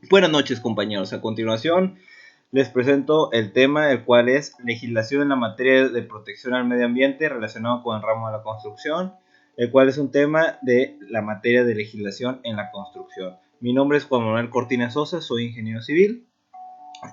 Buenas noches, compañeros. A continuación les presento el tema, el cual es legislación en la materia de protección al medio ambiente relacionado con el ramo de la construcción, el cual es un tema de la materia de legislación en la construcción. Mi nombre es Juan Manuel Cortina Sosa, soy ingeniero civil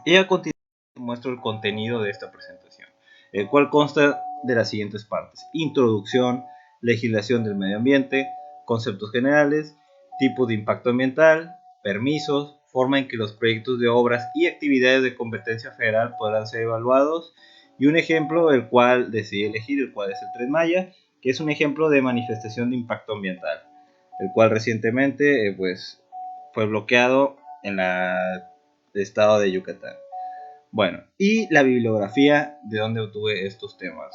y a continuación muestro el contenido de esta presentación, el cual consta de las siguientes partes: introducción, legislación del medio ambiente, conceptos generales, tipos de impacto ambiental, permisos, forma en que los proyectos de obras y actividades de competencia federal podrán ser evaluados, y un ejemplo, el cual decidí elegir, el cual es el Tren Maya, que es un ejemplo de manifestación de impacto ambiental, el cual recientemente fue bloqueado en el estado de Yucatán. Bueno, y la bibliografía de donde obtuve estos temas.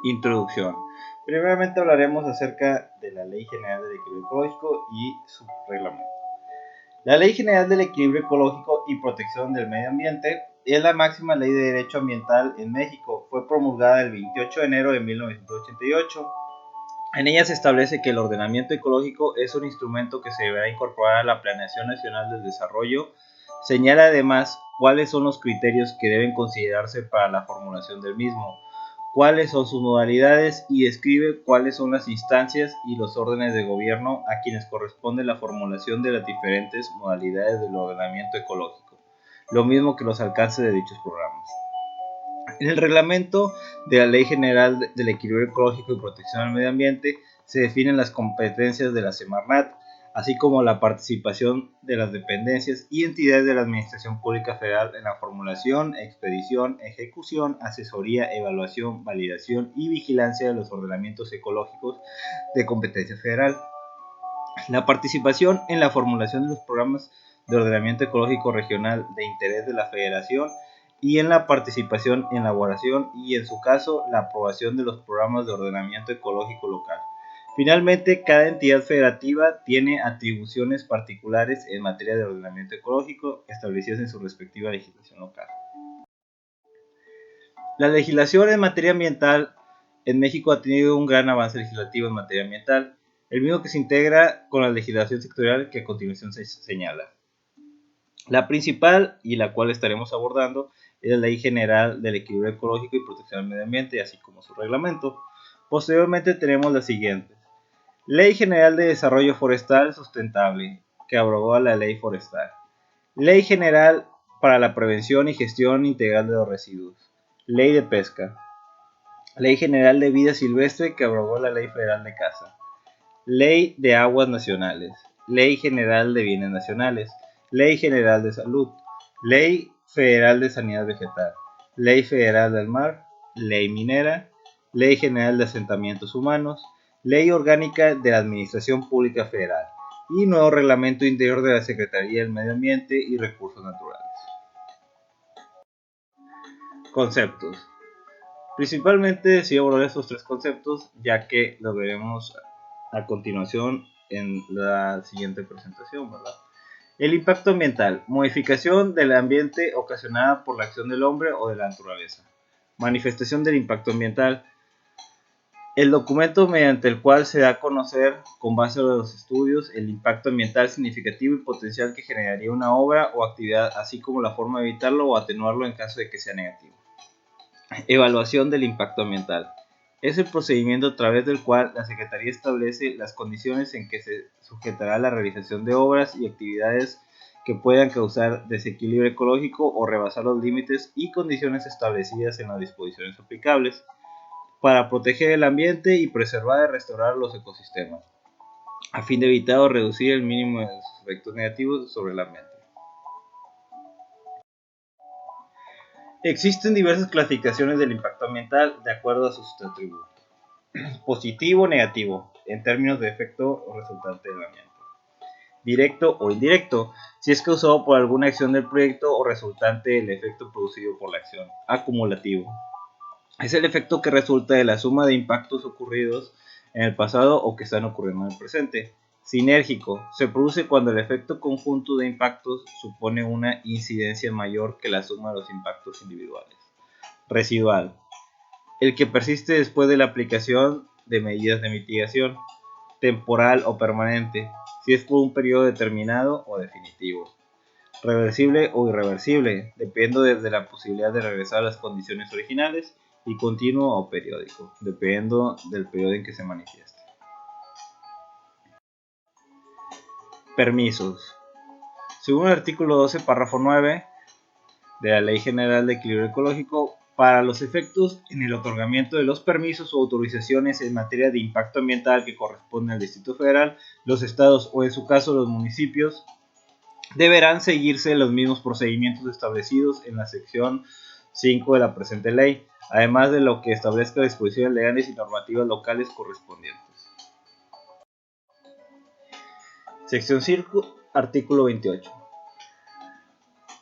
Introducción. Primeramente hablaremos acerca de la Ley General del Equilibrio Ecológico y su reglamento. La Ley General del Equilibrio Ecológico y Protección del Medio Ambiente es la máxima ley de derecho ambiental en México. Fue promulgada el 28 de enero de 1988. En ella se establece que el ordenamiento ecológico es un instrumento que se deberá incorporar a la Planeación Nacional del Desarrollo. Señala además cuáles son los criterios que deben considerarse para la formulación del mismo, cuáles son sus modalidades y describe cuáles son las instancias y los órdenes de gobierno a quienes corresponde la formulación de las diferentes modalidades del ordenamiento ecológico, lo mismo que los alcances de dichos programas. En el reglamento de la Ley General del Equilibrio Ecológico y Protección al Medio Ambiente se definen las competencias de la Semarnat, así como la participación de las dependencias y entidades de la Administración Pública Federal en la formulación, expedición, ejecución, asesoría, evaluación, validación y vigilancia de los ordenamientos ecológicos de competencia federal. La participación en la formulación de los programas de ordenamiento ecológico regional de interés de la Federación y en la participación en la elaboración y, en su caso, la aprobación de los programas de ordenamiento ecológico local. Finalmente, cada entidad federativa tiene atribuciones particulares en materia de ordenamiento ecológico establecidas en su respectiva legislación local. La legislación en materia ambiental en México ha tenido un gran avance legislativo en materia ambiental, el mismo que se integra con la legislación sectorial que a continuación se señala. La principal, y la cual estaremos abordando, es la Ley General del Equilibrio Ecológico y Protección del Medio Ambiente, así como su reglamento. Posteriormente tenemos las siguientes: Ley General de Desarrollo Forestal Sustentable, que abrogó a la Ley Forestal. Ley General para la Prevención y Gestión Integral de los Residuos. Ley de Pesca. Ley General de Vida Silvestre, que abrogó la Ley Federal de Caza. Ley de Aguas Nacionales. Ley General de Bienes Nacionales. Ley General de Salud. Ley Federal de Sanidad Vegetal. Ley Federal del Mar. Ley Minera. Ley General de Asentamientos Humanos. Ley Orgánica de la Administración Pública Federal. Y nuevo Reglamento Interior de la Secretaría del Medio Ambiente y Recursos Naturales. Conceptos. Principalmente sí abordar estos tres conceptos, ya que los veremos a continuación en la siguiente presentación, ¿verdad? El impacto ambiental: modificación del ambiente ocasionada por la acción del hombre o de la naturaleza. Manifestación del impacto ambiental: el documento mediante el cual se da a conocer, con base a los estudios, el impacto ambiental significativo y potencial que generaría una obra o actividad, así como la forma de evitarlo o atenuarlo en caso de que sea negativo. Evaluación del impacto ambiental: es el procedimiento a través del cual la Secretaría establece las condiciones en que se sujetará la realización de obras y actividades que puedan causar desequilibrio ecológico o rebasar los límites y condiciones establecidas en las disposiciones aplicables para proteger el ambiente y preservar y restaurar los ecosistemas, a fin de evitar o reducir el mínimo de sus efectos negativos sobre el ambiente. Existen diversas clasificaciones del impacto ambiental de acuerdo a sus atributos: positivo o negativo, en términos de efecto o resultante del ambiente; directo o indirecto, si es causado por alguna acción del proyecto o resultante del efecto producido por la acción; acumulativo, es el efecto que resulta de la suma de impactos ocurridos en el pasado o que están ocurriendo en el presente; sinérgico, se produce cuando el efecto conjunto de impactos supone una incidencia mayor que la suma de los impactos individuales; residual, el que persiste después de la aplicación de medidas de mitigación; temporal o permanente, si es por un periodo determinado o definitivo, reversible o irreversible, dependiendo de la posibilidad de regresar a las condiciones originales, y continuo o periódico, dependiendo del periodo en que se manifieste. Permisos. Según el artículo 12, párrafo 9 de la Ley General de Equilibrio Ecológico, para los efectos en el otorgamiento de los permisos o autorizaciones en materia de impacto ambiental que corresponde al Distrito Federal, los estados o en su caso los municipios, deberán seguirse los mismos procedimientos establecidos en la sección 5 de la presente ley, además de lo que establezca disposiciones legales y normativas locales correspondientes. Sección 5, artículo 28.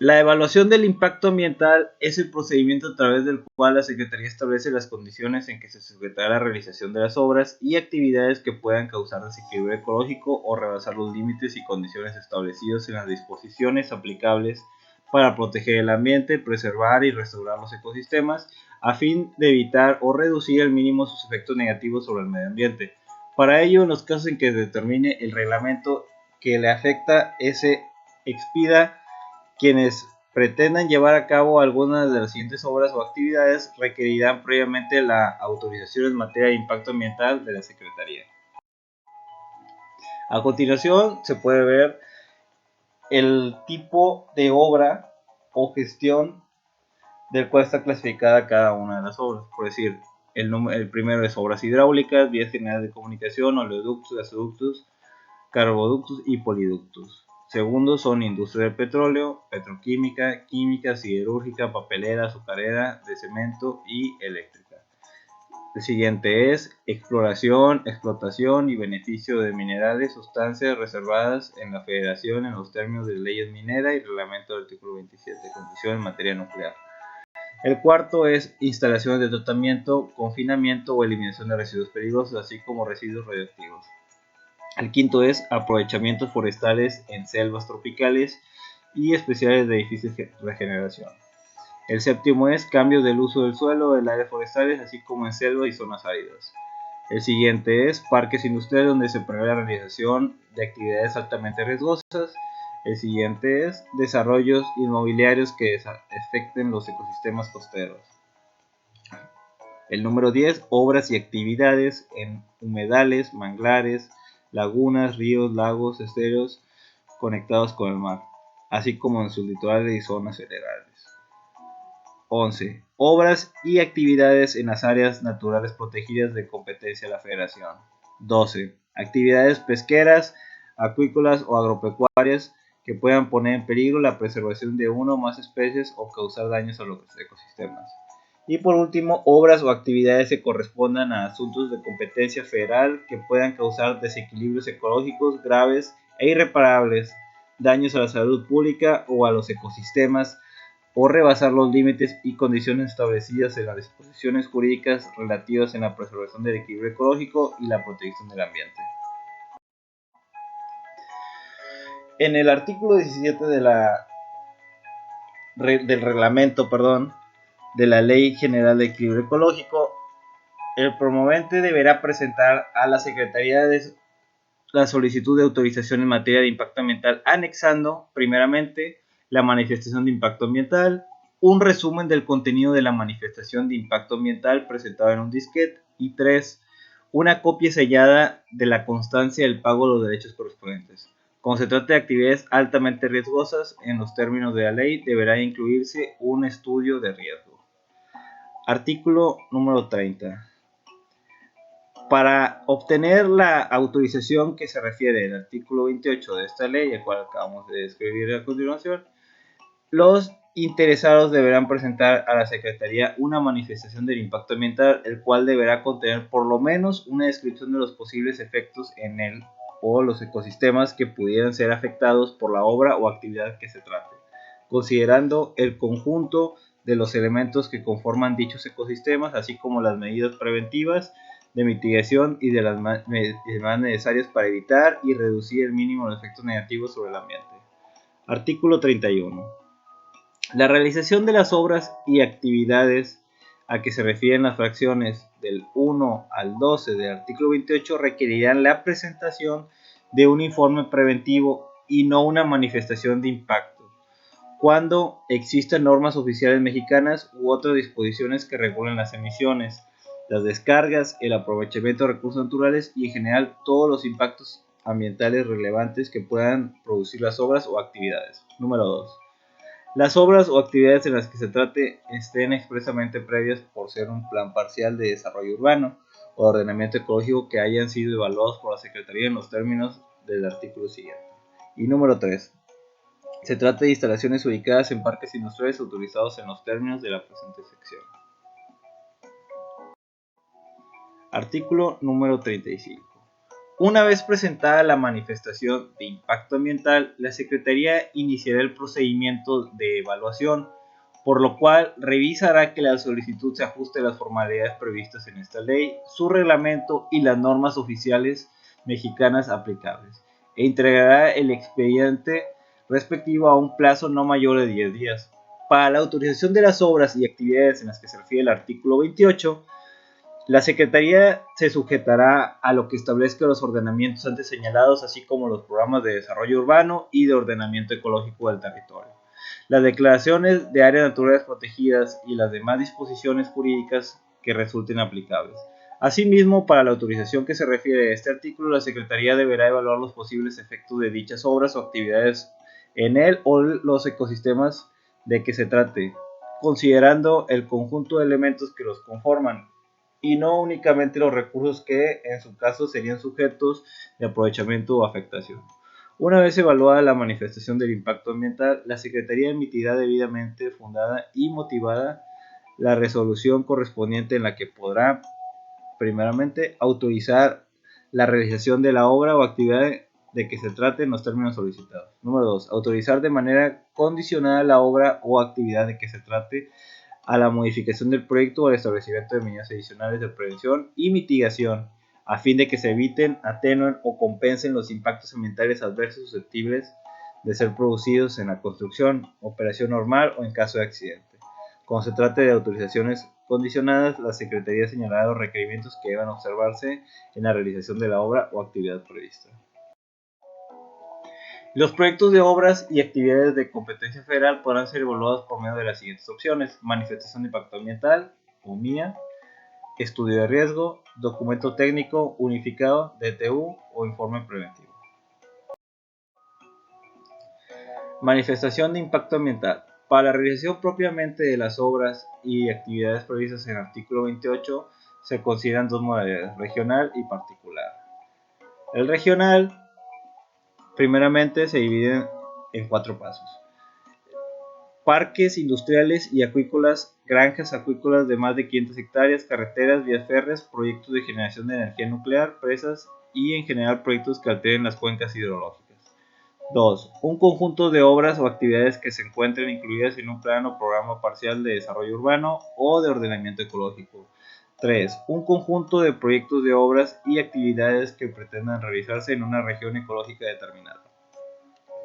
La evaluación del impacto ambiental es el procedimiento a través del cual la Secretaría establece las condiciones en que se sujetará la realización de las obras y actividades que puedan causar desequilibrio ecológico o rebasar los límites y condiciones establecidos en las disposiciones aplicables para proteger el ambiente, preservar y restaurar los ecosistemas, a fin de evitar o reducir al mínimo sus efectos negativos sobre el medio ambiente. Para ello, en los casos en que determine el reglamento que le afecta, se expida. Quienes pretendan llevar a cabo algunas de las siguientes obras o actividades requerirán previamente la autorización en materia de impacto ambiental de la Secretaría. A continuación se puede ver el tipo de obra o gestión del cual está clasificada cada una de las obras. Por decir, el primero es obras hidráulicas, vías generales de comunicación, oleoductos, gasoductos, carboductos y poliductos. Segundo son industria del petróleo, petroquímica, química, siderúrgica, papelera, azucarera, de cemento y eléctrica. El siguiente es exploración, explotación y beneficio de minerales, sustancias reservadas en la Federación en los términos de leyes minera y reglamento del artículo 27, concesión en materia nuclear. El cuarto es instalaciones de tratamiento, confinamiento o eliminación de residuos peligrosos, así como residuos radioactivos. El quinto es aprovechamientos forestales en selvas tropicales y especiales de edificios de regeneración. El séptimo es cambios del uso del suelo, del área forestales, así como en selvas y zonas áridas. El siguiente es parques industriales donde se prevé la realización de actividades altamente riesgosas. El siguiente es desarrollos inmobiliarios que afecten los ecosistemas costeros. El número 10, obras y actividades en humedales, manglares, lagunas, ríos, lagos, esteros conectados con el mar, así como en sus litorales y zonas federales. 11. Obras y actividades en las áreas naturales protegidas de competencia de la Federación. 12. Actividades pesqueras, acuícolas o agropecuarias que puedan poner en peligro la preservación de una o más especies o causar daños a los ecosistemas. Y por último, obras o actividades que correspondan a asuntos de competencia federal que puedan causar desequilibrios ecológicos graves e irreparables, daños a la salud pública o a los ecosistemas, o rebasar los límites y condiciones establecidas en las disposiciones jurídicas relativas en la preservación del equilibrio ecológico y la protección del ambiente. En el artículo 17 del reglamento, de la Ley General de Equilibrio Ecológico, el promovente deberá presentar a la Secretaría la solicitud de autorización en materia de impacto ambiental, anexando, primeramente, la manifestación de impacto ambiental, un resumen del contenido de la manifestación de impacto ambiental presentado en un disquete, y 3. Una copia sellada de la constancia del pago de los derechos correspondientes. Como se trata de actividades altamente riesgosas, en los términos de la ley deberá incluirse un estudio de riesgo. Artículo número 30. Para obtener la autorización que se refiere al artículo 28 de esta ley, el cual acabamos de describir a continuación, los interesados deberán presentar a la Secretaría una manifestación del impacto ambiental, el cual deberá contener por lo menos una descripción de los posibles efectos en él o los ecosistemas que pudieran ser afectados por la obra o actividad que se trate, considerando el conjunto de los elementos que conforman dichos ecosistemas, así como las medidas preventivas de mitigación y de las más necesarias para evitar y reducir el mínimo los efectos negativos sobre el ambiente. Artículo 31. La realización de las obras y actividades a que se refieren las fracciones del 1 al 12 del artículo 28 requerirán la presentación de un informe preventivo y no una manifestación de impacto, cuando existen normas oficiales mexicanas u otras disposiciones que regulan las emisiones, las descargas, el aprovechamiento de recursos naturales y en general todos los impactos ambientales relevantes que puedan producir las obras o actividades. Número 2. Las obras o actividades en las que se trate estén expresamente previas por ser un plan parcial de desarrollo urbano o de ordenamiento ecológico que hayan sido evaluados por la Secretaría en los términos del artículo siguiente. Y número 3. Se trata de instalaciones ubicadas en parques industriales autorizados en los términos de la presente sección. Artículo número 35. Una vez presentada la manifestación de impacto ambiental, la Secretaría iniciará el procedimiento de evaluación, por lo cual revisará que la solicitud se ajuste a las formalidades previstas en esta ley, su reglamento y las normas oficiales mexicanas aplicables, e entregará el expediente respectivo a un plazo no mayor de 10 días. Para la autorización de las obras y actividades en las que se refiere el artículo 28, la Secretaría se sujetará a lo que establezca los ordenamientos antes señalados, así como los programas de desarrollo urbano y de ordenamiento ecológico del territorio, las declaraciones de áreas naturales protegidas y las demás disposiciones jurídicas que resulten aplicables. Asimismo, para la autorización que se refiere a este artículo, la Secretaría deberá evaluar los posibles efectos de dichas obras o actividades en él o los ecosistemas de que se trate, considerando el conjunto de elementos que los conforman, y no únicamente los recursos que en su caso serían sujetos de aprovechamiento o afectación. Una vez evaluada la manifestación del impacto ambiental, la Secretaría emitirá debidamente fundada y motivada la resolución correspondiente en la que podrá, primeramente, autorizar la realización de la obra o actividad de que se trate en los términos solicitados. Número 2. Autorizar de manera condicionada la obra o actividad de que se trate a la modificación del proyecto o al establecimiento de medidas adicionales de prevención y mitigación, a fin de que se eviten, atenúen o compensen los impactos ambientales adversos susceptibles de ser producidos en la construcción, operación normal o en caso de accidente. Cuando se trate de autorizaciones condicionadas, la Secretaría señalará los requerimientos que deban observarse en la realización de la obra o actividad prevista. Los proyectos de obras y actividades de competencia federal podrán ser evaluados por medio de las siguientes opciones: manifestación de impacto ambiental, o MIA, estudio de riesgo, documento técnico unificado, DTU, o informe preventivo. Manifestación de impacto ambiental. Para la realización propiamente de las obras y actividades previstas en el artículo 28, se consideran dos modalidades: regional y particular. El regional, primeramente, se divide en 4 pasos: parques industriales y acuícolas, granjas acuícolas de más de 500 hectáreas, carreteras, vías férreas, proyectos de generación de energía nuclear, presas y en general proyectos que alteren las cuencas hidrológicas. 2. Un conjunto de obras o actividades que se encuentren incluidas en un plan o programa parcial de desarrollo urbano o de ordenamiento ecológico. 3. Un conjunto de proyectos de obras y actividades que pretendan realizarse en una región ecológica determinada.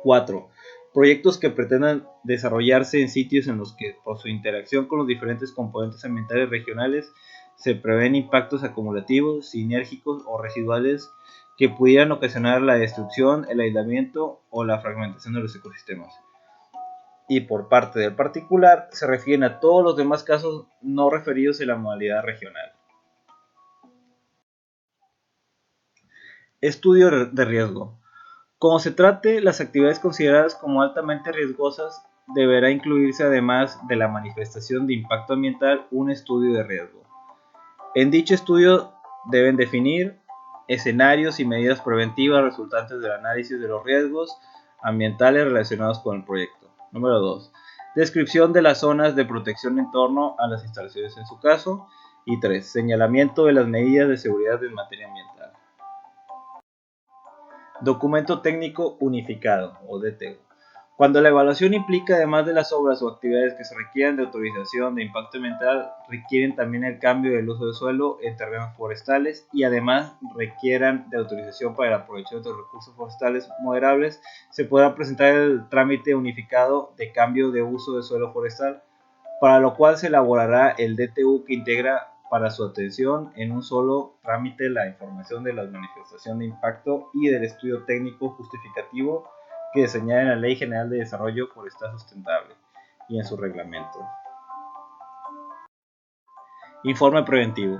4. Proyectos que pretendan desarrollarse en sitios en los que, por su interacción con los diferentes componentes ambientales regionales, se prevén impactos acumulativos, sinérgicos o residuales que pudieran ocasionar la destrucción, el aislamiento o la fragmentación de los ecosistemas. Y por parte del particular, se refieren a todos los demás casos no referidos en la modalidad regional. Estudio de riesgo. Como se trate las actividades consideradas como altamente riesgosas, deberá incluirse, además de la manifestación de impacto ambiental, un estudio de riesgo. En dicho estudio deben definir escenarios y medidas preventivas resultantes del análisis de los riesgos ambientales relacionados con el proyecto. Número 2. Descripción de las zonas de protección en torno a las instalaciones en su caso. Y 3. Señalamiento de las medidas de seguridad en materia ambiental. Documento técnico unificado, o DTU. Cuando la evaluación implica, además de las obras o actividades que se requieran de autorización de impacto ambiental, requieren también el cambio del uso de suelo en terrenos forestales y además requieran de autorización para el aprovechamiento de recursos forestales moderables, se podrá presentar el trámite unificado de cambio de uso de suelo forestal, para lo cual se elaborará el DTU que integra para su atención en un solo trámite la información de la manifestación de impacto y del estudio técnico justificativo que señala en la Ley General de Desarrollo Forestal Sustentable y en su reglamento. Informe preventivo.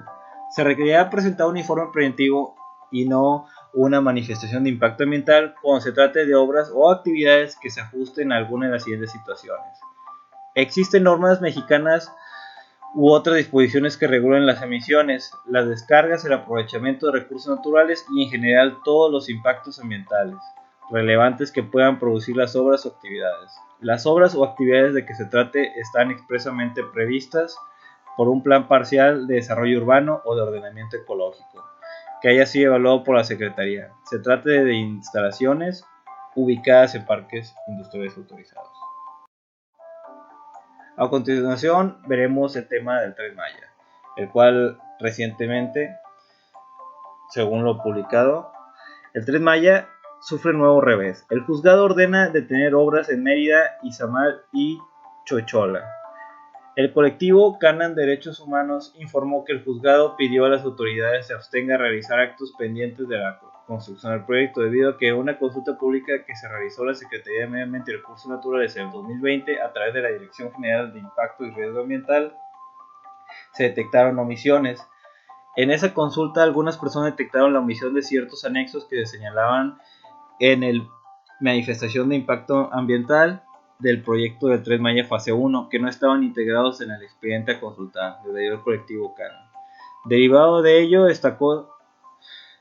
Se requerirá presentar un informe preventivo y no una manifestación de impacto ambiental cuando se trate de obras o actividades que se ajusten a alguna de las siguientes situaciones. Existen normas mexicanas u otras disposiciones que regulan las emisiones, las descargas, el aprovechamiento de recursos naturales y en general todos los impactos ambientales relevantes que puedan producir las obras o actividades. Las obras o actividades de que se trate están expresamente previstas por un plan parcial de desarrollo urbano o de ordenamiento ecológico, que haya sido evaluado por la Secretaría. Se trata de instalaciones ubicadas en parques industriales autorizados. A continuación veremos el tema del Tren Maya, el cual recientemente, según lo publicado, el Tren Maya sufre un nuevo revés. El juzgado ordena detener obras en Mérida, Izamal y Chochola. El colectivo Canan Derechos Humanos informó que el juzgado pidió a las autoridades se abstengan a realizar actos pendientes de la construcción del proyecto debido a que una consulta pública que se realizó la Secretaría de Medio Ambiente y Recursos Naturales en el 2020 a través de la Dirección General de Impacto y Riesgo Ambiental se detectaron omisiones. En esa consulta algunas personas detectaron la omisión de ciertos anexos que se señalaban en el manifestación de impacto ambiental del proyecto del Tren Maya fase 1 que no estaban integrados en el expediente a consultar, desde el colectivo Canon. Derivado de ello,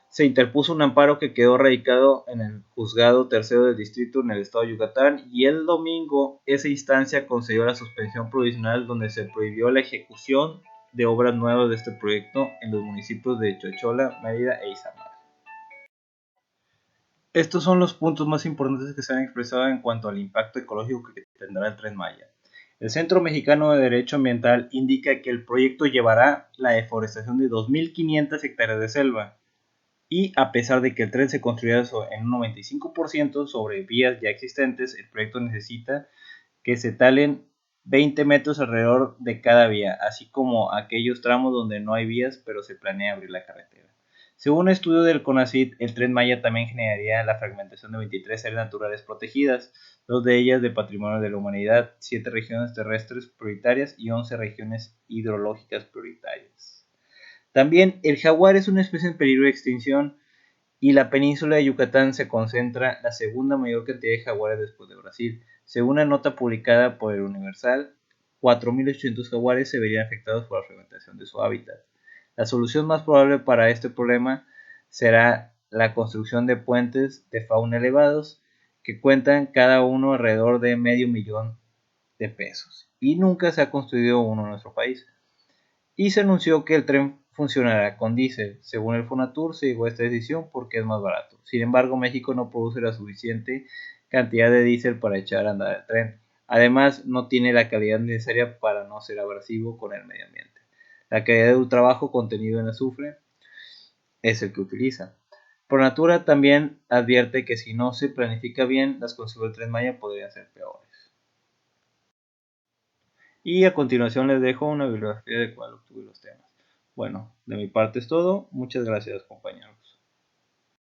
se interpuso un amparo que quedó radicado en el juzgado tercero del distrito en el estado de Yucatán y el domingo esa instancia concedió la suspensión provisional donde se prohibió la ejecución de obras nuevas de este proyecto en los municipios de Chochola, Mérida e Izamal. Estos son los puntos más importantes que se han expresado en cuanto al impacto ecológico que tendrá el Tren Maya. El Centro Mexicano de Derecho Ambiental indica que el proyecto llevará la deforestación de 2.500 hectáreas de selva y a pesar de que el tren se construirá en un 95% sobre vías ya existentes, el proyecto necesita que se talen 20 metros alrededor de cada vía, así como aquellos tramos donde no hay vías pero se planea abrir la carretera. Según un estudio del CONACYT, el Tren Maya también generaría la fragmentación de 23 áreas naturales protegidas, 2 de ellas de patrimonio de la humanidad, 7 regiones terrestres prioritarias y 11 regiones hidrológicas prioritarias. También el jaguar es una especie en peligro de extinción y la península de Yucatán se concentra la segunda mayor cantidad de jaguares después de Brasil. Según una nota publicada por el Universal, 4.800 jaguares se verían afectados por la fragmentación de su hábitat. La solución más probable para este problema será la construcción de puentes de fauna elevados que cuentan cada uno alrededor de $500,000 y nunca se ha construido uno en nuestro país. Y se anunció que el tren funcionará con diésel. Según el Fonatur se llegó a esta decisión porque es más barato. Sin embargo, México no produce la suficiente cantidad de diésel para echar a andar el tren. Además, no tiene la calidad necesaria para no ser abrasivo con el medio ambiente. La calidad del trabajo contenido en azufre es el que utiliza. Pronatura también advierte que si no se planifica bien, las consecuencias del Tren Maya podrían ser peores. Y a continuación les dejo una bibliografía de cuál obtuve los temas. Bueno, de mi parte es todo. Muchas gracias, compañeros.